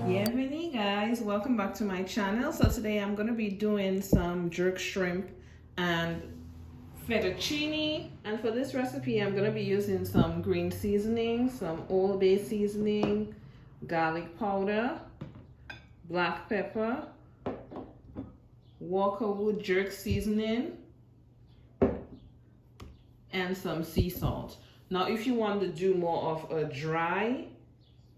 Bienvenue guys, welcome back to my channel. So today I'm going to be doing some jerk shrimp and fettuccine, and for this recipe I'm going to be using some green seasoning, some Old Bay seasoning, garlic powder, black pepper, Walkerwood jerk seasoning, and some sea salt. Now if you want to do more of a dry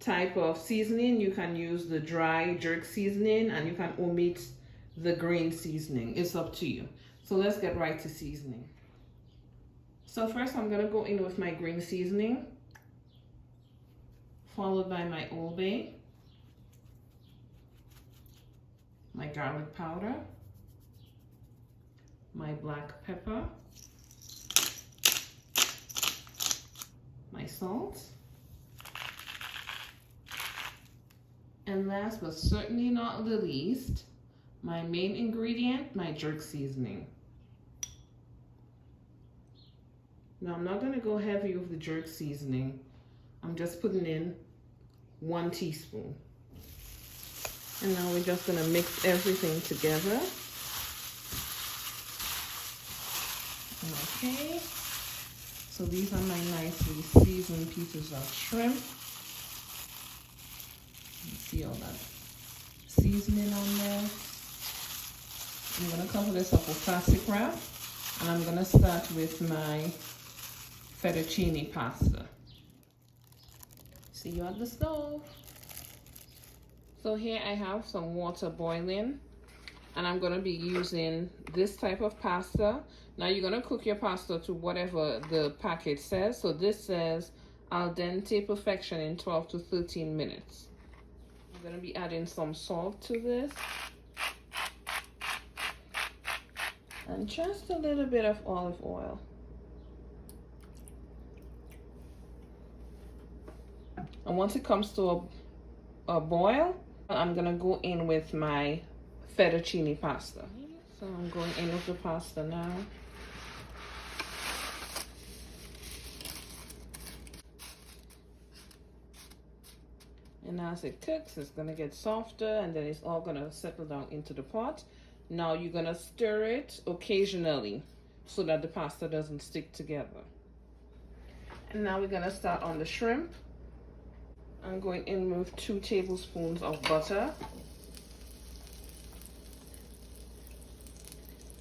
type of seasoning, you can use the dry jerk seasoning and you can omit the green seasoning. It's up to you. So let's get right to seasoning. So first I'm going to go in with my green seasoning, followed by my Old Bay, my garlic powder, my black pepper, my salt, and last but certainly not the least, my main ingredient, my jerk seasoning. Now I'm not going to go heavy with the jerk seasoning. I'm just putting in 1 teaspoon. And now we're just going to mix everything together. Okay. So these are my nicely seasoned pieces of shrimp. You see all that seasoning on there. I'm going to cover this up with plastic wrap, and I'm going to start with my fettuccine pasta. See you at the stove. So here I have some water boiling, and I'm going to be using this type of pasta. Now you're going to cook your pasta to whatever the packet says. So this says al dente perfection in 12 to 13 minutes. I'm going to be adding some salt to this. And just a little bit of olive oil. And once it comes to a boil, I'm going to go in with my fettuccine pasta. So I'm going in with the pasta now. And as it cooks, it's going to get softer, and then it's all going to settle down into the pot. Now you're going to stir it occasionally so that the pasta doesn't stick together. And now we're going to start on the shrimp. I'm going in with 2 tablespoons of butter.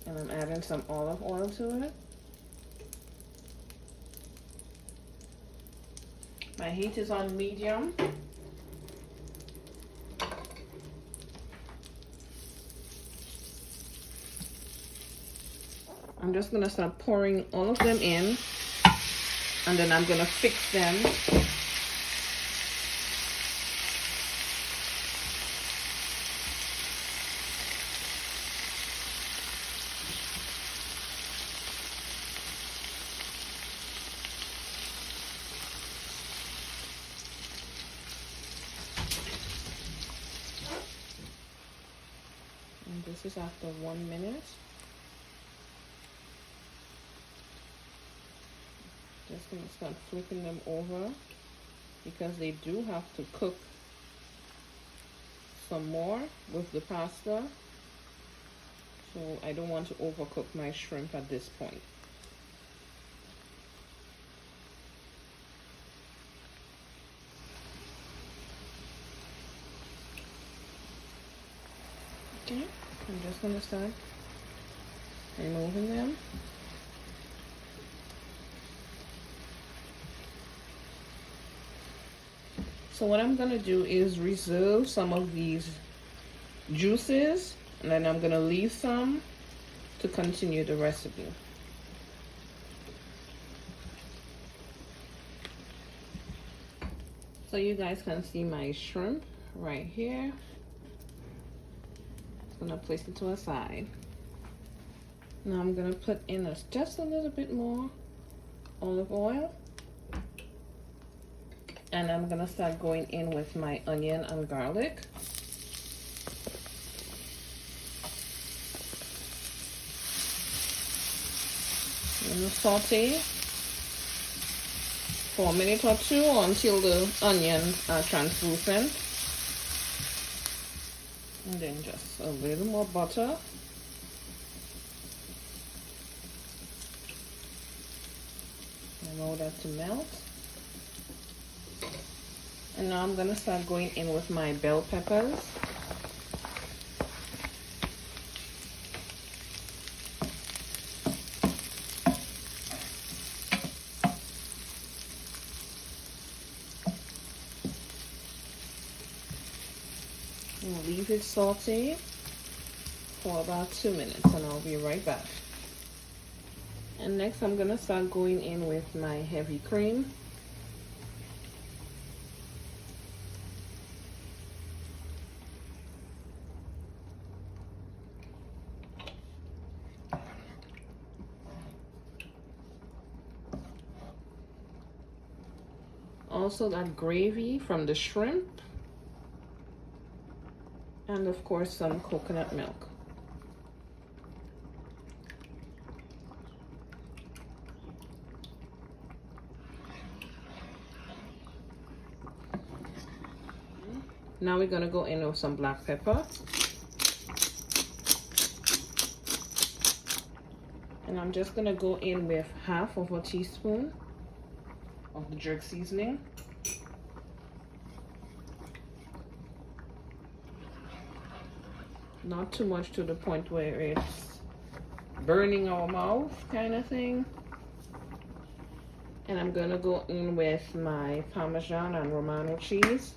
And I'm adding some olive oil to it. My heat is on medium. I'm just going to start pouring all of them in, and then I'm going to fix them. And this is after 1 minute. Just going to start flipping them over because they do have to cook some more with the pasta. So I don't want to overcook my shrimp at this point. Okay, I'm just going to start removing them. So what I'm going to do is reserve some of these juices, and then I'm going to leave some to continue the recipe. So you guys can see my shrimp right here. I'm going to place it to a side. Now I'm going to put in just a little bit more olive oil. And I'm going to start going in with my onion and garlic. I'm going to saute. for a minute or two until the onions are translucent. And then just a little more butter. Allow that to melt. And now I'm going to start going in with my bell peppers. And leave it saute for about 2 minutes and I'll be right back. And next I'm going to start going in with my heavy cream. Also that gravy from the shrimp. And of course some coconut milk. Now we're going to go in with some black pepper. And I'm just going to go in with half of a teaspoon of the jerk seasoning. Not too much to the point where it's burning our mouth kind of thing. And I'm going to go in with my Parmesan and Romano cheese.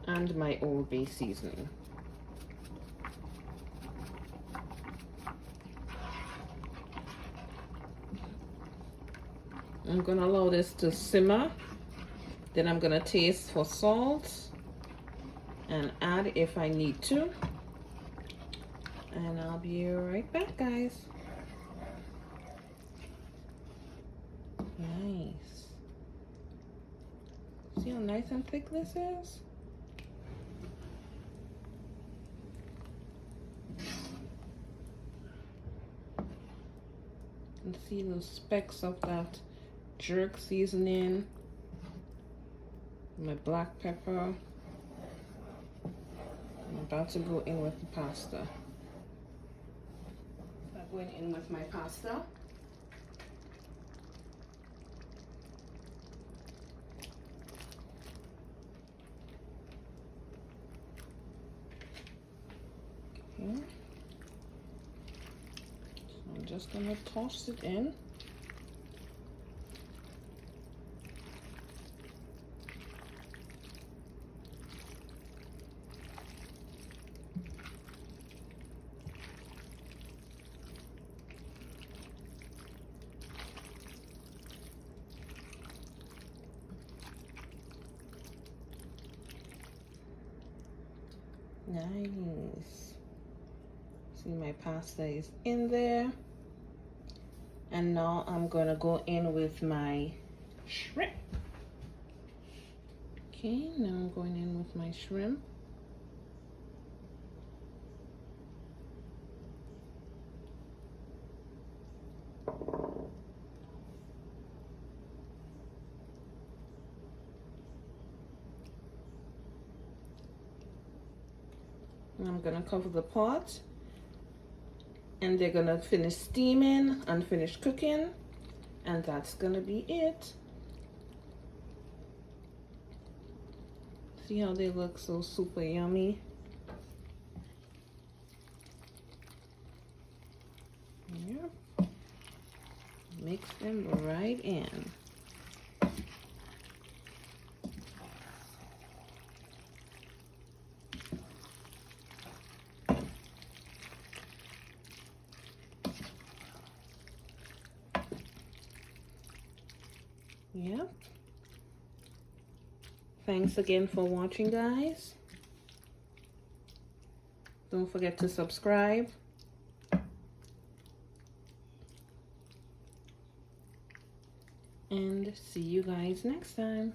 And my Old Bay seasoning. I'm going to allow this to simmer. Then I'm going to taste for salt and add if I need to. And I'll be right back, guys. Nice. See how nice and thick this is? And see those specks of that jerk seasoning, my black pepper. I'm about to go in with the pasta. I'm going in with my pasta. Okay. So I'm just gonna toss it in. Nice. See, my pasta is in there. And now I'm gonna go in with my shrimp. Okay, now I'm going in with my shrimp. I'm gonna cover the pot and they're gonna finish steaming and finish cooking, and that's gonna be it. See how they look so super yummy? Yep. Mix them right in. Yep. Thanks again for watching, guys. Don't forget to subscribe. And see you guys next time.